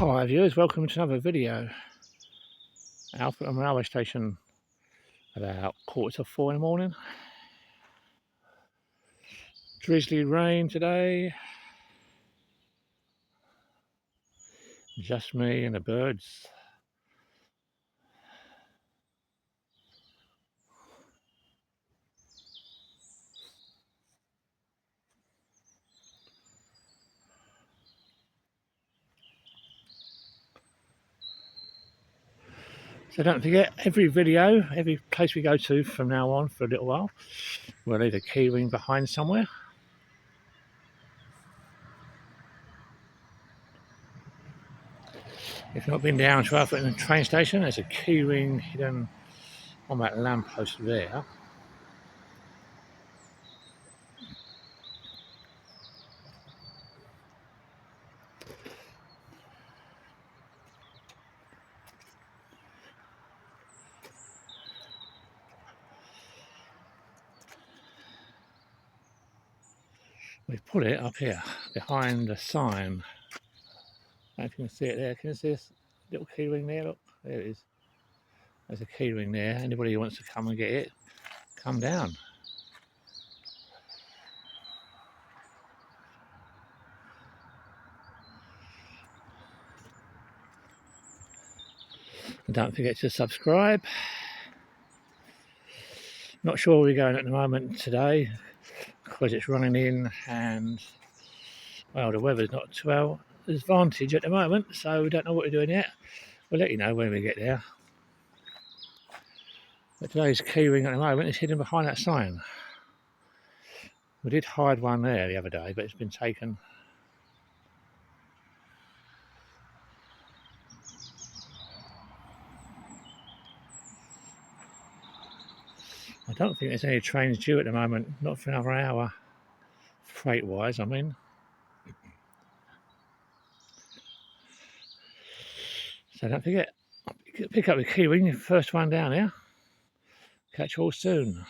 Hi viewers, welcome to another video. Alfreton railway station, about 3:45 in the morning. Drizzly rain today. Just me and the birds. So don't forget, every video, every place we go to from now on for a little while, we'll leave a keyring behind somewhere. If you've not been down to Alfreton train station, there's a keyring hidden on that lamppost there. We've put it up here behind the sign. I don't know if you can see it there. Can you see this little keyring there? Look, there it is. There's a keyring there. Anybody who wants to come and get it, come down. And don't forget to subscribe. Not sure where we're going at the moment today because it's running in and, well, the weather's not too well advantage at the moment, so we don't know what we're doing yet. We'll let you know when we get there. But today's keyring at the moment is hidden behind that sign. We did hide one there the other day, but it's been taken. I don't think there's any trains due at the moment, not for another hour, freight wise, I mean. So don't forget, pick up the keyring, first one down here. Catch you all soon.